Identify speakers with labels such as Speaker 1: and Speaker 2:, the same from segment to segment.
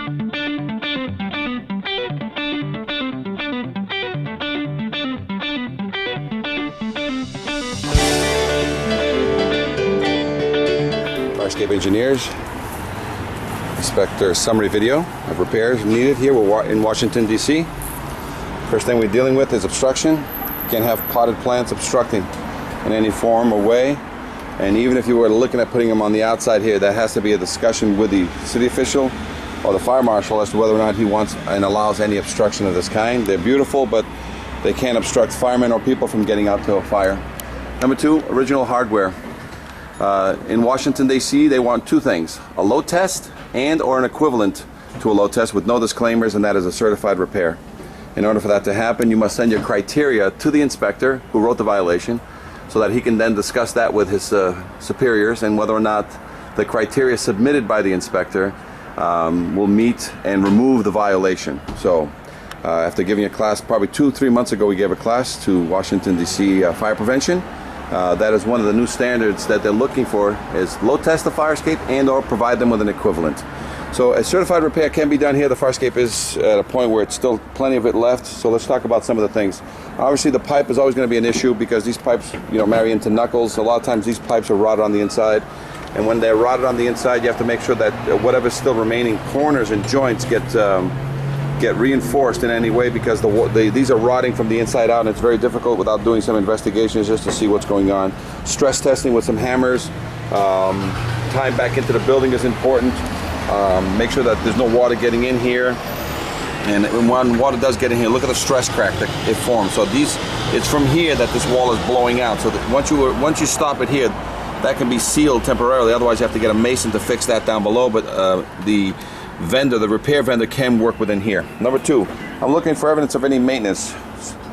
Speaker 1: Farescape Engineers, Inspector summary video of repairs needed here in Washington, D.C. First thing we're dealing with is obstruction. You can't have potted plants obstructing in any form or way. And even if you were looking at putting them on the outside here, that has to be a discussion with the city official or the fire marshal as to whether or not he wants and allows any obstruction of this kind. They're beautiful, but they can't obstruct firemen or people from getting out to a fire. Number two, original hardware. In Washington, D.C., they want two things: a load test and or an equivalent to a load test with no disclaimers, and that is a certified repair. In order for that to happen, you must send your criteria to the inspector who wrote the violation so that he can then discuss that with his superiors, and whether or not the criteria submitted by the inspector will meet and remove the violation. So after giving a class probably 2-3 months ago, we gave a class to Washington, D.C. Fire prevention. That is one of the new standards that they're looking for, is load test the fire escape and or provide them with an equivalent. So a certified repair can be done here. The fire escape is at a point where it's still plenty of it left. So let's talk about some of the things. Obviously the pipe is always going to be an issue because these pipes, marry into knuckles. A lot of times these pipes are rotted on the inside. And when they're rotted on the inside, you have to make sure that whatever's still remaining corners and joints get reinforced in any way, because these are rotting from the inside out, and it's very difficult without doing some investigations just to see what's going on. Stress testing with some hammers. Time back into the building is important. Make sure that there's no water getting in here, and when water does get in here, look at the stress crack that it forms. So it's from here that this wall is blowing out. So that once you stop it here, that can be sealed temporarily. Otherwise, you have to get a mason to fix that down below. But the repair vendor can work within here. Number two, I'm looking for evidence of any maintenance.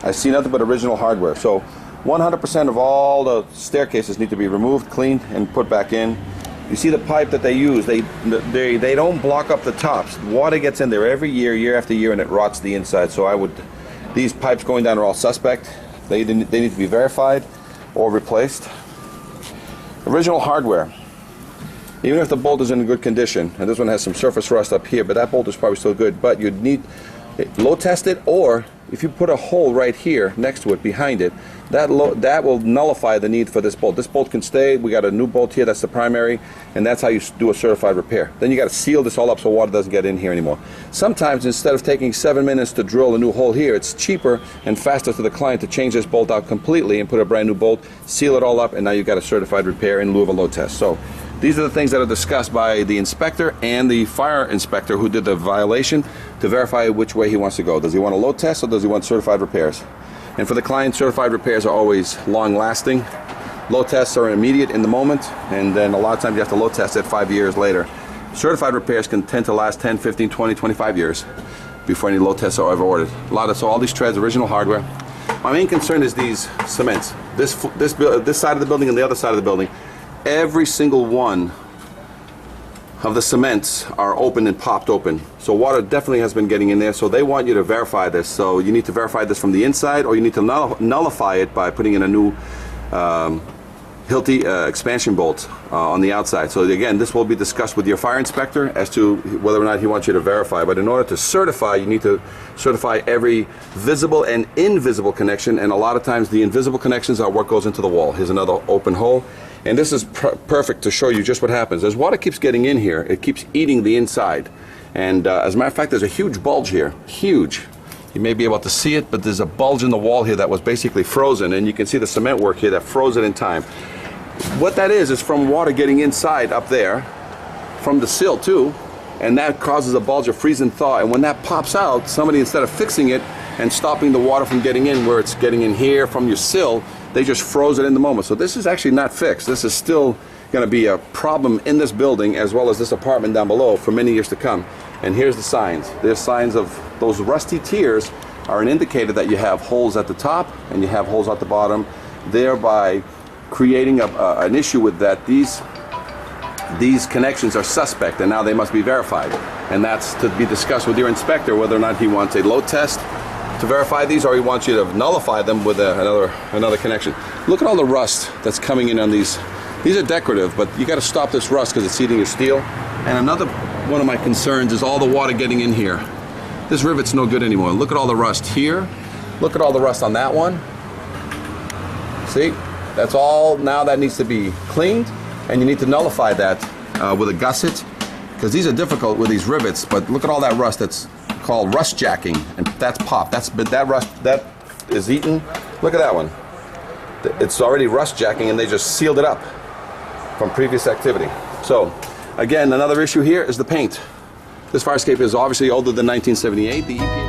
Speaker 1: I see nothing but original hardware. So 100% of all the staircases need to be removed, cleaned, and put back in. You see the pipe that they use, they don't block up the tops. Water gets in there every year, year after year, and it rots the inside. So these pipes going down are all suspect. They need to be verified or replaced. Original hardware. Even if the bolt is in good condition, and this one has some surface rust up here, but that bolt is probably still good, but you'd need load test it, or if you put a hole right here next to it, behind it, that will nullify the need for this bolt. This bolt can stay. We got a new bolt here, that's the primary, and that's how you do a certified repair. Then you got to seal this all up so water doesn't get in here anymore. Sometimes instead of taking 7 minutes to drill a new hole here, it's cheaper and faster to the client to change this bolt out completely and put a brand new bolt, seal it all up, and now you've got a certified repair in lieu of a load test. So these are the things that are discussed by the inspector and the fire inspector who did the violation to verify which way he wants to go. Does he want a load test, or does he want certified repairs? And for the client, certified repairs are always long-lasting. Load tests are immediate in the moment, and then a lot of times you have to load test it 5 years later. Certified repairs can tend to last 10, 15, 20, 25 years before any load tests are ever ordered. So all these treads, original hardware. My main concern is these cements. This side of the building and the other side of the building. Every single one of the cements are open and popped open. So water definitely has been getting in there. So they want you to verify this. So you need to verify this from the inside, or you need to nullify it by putting in a new Hilti expansion bolt on the outside. So again, this will be discussed with your fire inspector as to whether or not he wants you to verify. But in order to certify, you need to certify every visible and invisible connection. And a lot of times the invisible connections are what goes into the wall. Here's another open hole. And this is perfect to show you just what happens. As water keeps getting in here, it keeps eating the inside. And as a matter of fact, there's a huge bulge here. Huge. You may be able to see it, but there's a bulge in the wall here that was basically frozen. And you can see the cement work here that froze it in time. What that is from water getting inside up there, from the sill too, and that causes a bulge of freeze and thaw. And when that pops out, somebody, instead of fixing it and stopping the water from getting in where it's getting in here from your sill, they just froze it in the moment. So this is actually not fixed. This is still going to be a problem in this building as well as this apartment down below for many years to come. And here's the signs. There's signs of those rusty tiers are an indicator that you have holes at the top and you have holes at the bottom, thereby creating an issue with that. These connections are suspect, and now they must be verified. And that's to be discussed with your inspector, whether or not he wants a load test to verify these, or he wants you to nullify them with another connection. Look at all the rust that's coming in on these. These are decorative, but you got to stop this rust because it's eating your steel. And another one of my concerns is all the water getting in here. This rivet's no good anymore. Look at all the rust here. Look at all the rust on that one. See? That's all now that needs to be cleaned, and you need to nullify that with a gusset, because these are difficult with these rivets, but look at all that rust. That's called rust jacking, and that's popped. That rust that is eaten. Look at that one. It's already rust jacking, and they just sealed it up from previous activity. So again, another issue here is the paint. This fire escape is obviously older than 1978. The EPA